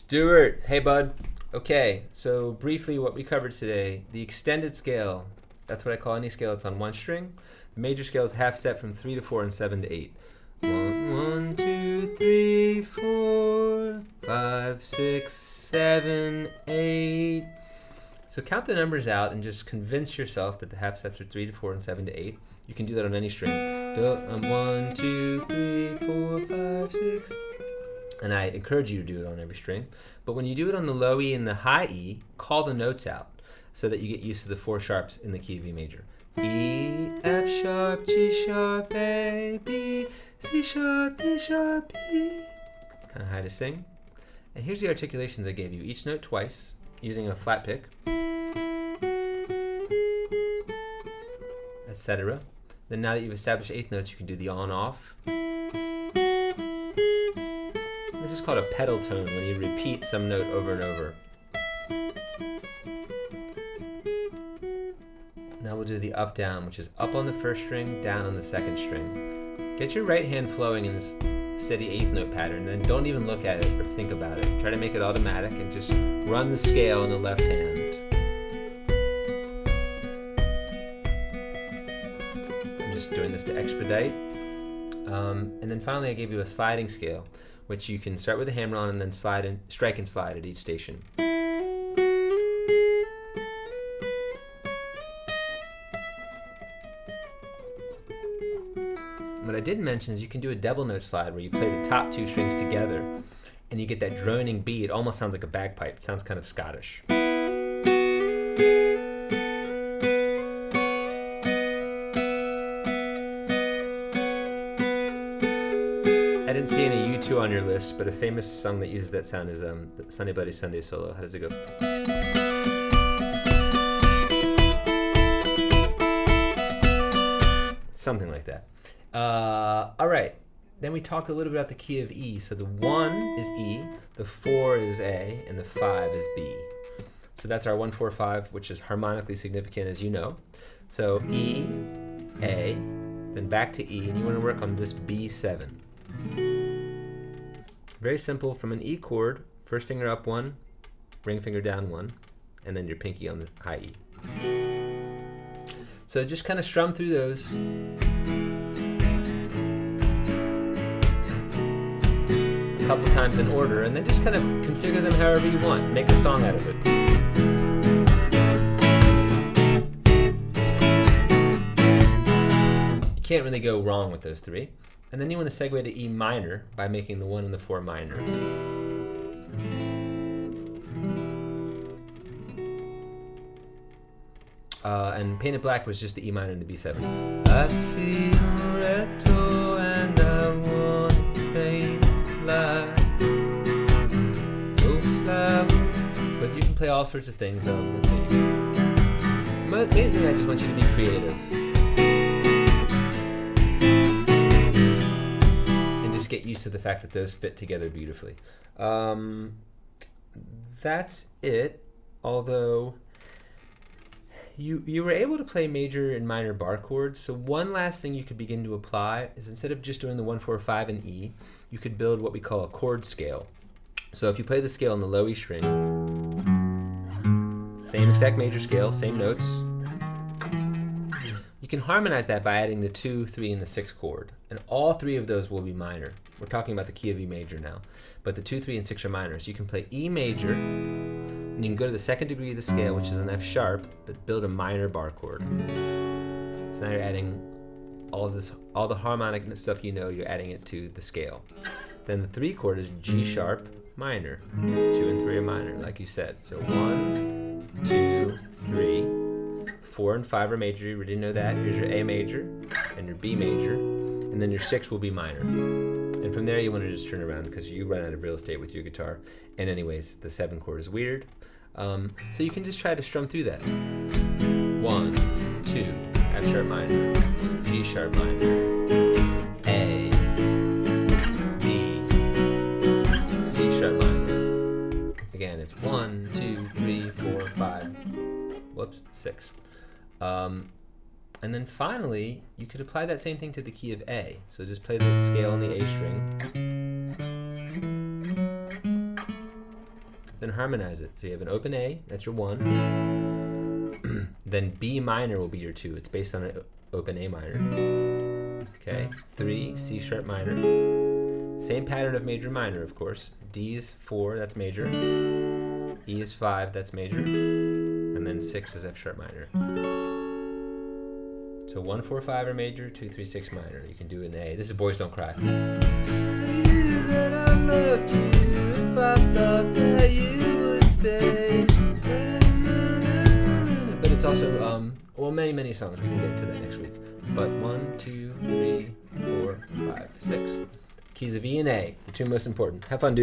Stewart, hey bud. Okay, so briefly what we covered today, the extended scale, that's what I call any scale that's on one string. The major scale is half step from 3 to 4 and 7 to 8. 1, 2, 3, 4, 5, 6, 7, 8. So count the numbers out and just convince yourself that the half steps are 3 to 4 and 7 to 8. You can do that on any string. 1, 2, 3, 4, 5, 6. And I encourage you to do it on every string. But when you do it on the low E and the high E, call the notes out so that you get used to the 4 sharps in the key of E major. E, F sharp, G sharp, A, B, C sharp, D sharp, B. Kind of high to sing. And here's the articulations I gave you. Each note twice using a flat pick, etc. Then now that you've established eighth notes, you can do the on-off. This is called a pedal tone when you repeat some note over and over. Now we'll do the up-down, which is up on the first string, down on the second string. Get your right hand flowing in this steady eighth note pattern, then don't even look at it or think about it. Try to make it automatic and just run the scale in the left hand. I'm just doing this to expedite. And then finally I gave you a sliding scale, which you can start with a hammer on and then strike and slide at each station. What I didn't mention is you can do a double note slide where you play the top 2 strings together and you get that droning beat. It almost sounds like a bagpipe. It sounds kind of Scottish. I didn't see any U2 on your list, but a famous song that uses that sound is the Sunday Bloody Sunday solo. How does it go? Something like that. All right. Then we talked a little bit about the key of E. So the 1 is E, the 4 is A, and the 5 is B. So that's our 1, 4, 5, which is harmonically significant, as you know. So E, A, then back to E, and you want to work on this B7. Very simple. From an E chord, first finger up 1, ring finger down 1, and then your pinky on the high E. So just kind of strum through those. A couple times in order, and then just kind of configure them however you want. Make a song out of it. You can't really go wrong with those 3. And then you want to segue to E minor by making the 1 and the 4 minor. And Painted Black was just the E minor and the B7. I see Loretto and I want to paint black. No flowers. But you can play all sorts of things. Let's see. Mainly I just want you to be creative. Get used to the fact that those fit together beautifully. That's it. Although you were able to play major and minor bar chords, so one last thing you could begin to apply is instead of just doing the 1, 4, 5 and E, you could build what we call a chord scale. So if you play the scale on the low E string, same exact major scale, same notes, you can harmonize that by adding the 2, 3, and the 6 chord. And all 3 of those will be minor. We're talking about the key of E major now. But the 2, 3, and 6 are minor. So you can play E major, and you can go to the 2nd degree of the scale, which is an F sharp, but build a minor bar chord. So now you're adding all the harmonic stuff you know, you're adding it to the scale. Then the 3 chord is G sharp minor. 2 and 3 are minor, like you said. So 1, 2, 3. 4 and 5 are major, you already know that. Here's your A major and your B major, and then your 6 will be minor. And from there you want to just turn around because you run out of real estate with your guitar. And anyways, the 7 chord is weird. So you can just try to strum through that. 1, 2, F sharp minor, G sharp minor, A, B, C sharp minor. Again, it's 1, 2, 3, 4, 5, 6. And then finally, you could apply that same thing to the key of A. So just play the scale on the A string. then harmonize it. So you have an open A, that's your 1. Then B minor will be your 2. It's based on an open A minor. Okay, 3, C sharp minor. Same pattern of major minor, of course. D is 4, that's major. E is 5, that's major. And then 6 is F sharp minor. So 1, 4, 5 are major, 2, 3, 6 minor. You can do it in A. This is Boys Don't Cry. But it's also, well, many songs. We can get to that next week. But 1, 2, 3, 4, 5, 6. Keys of E and A, the two most important. Have fun, dude.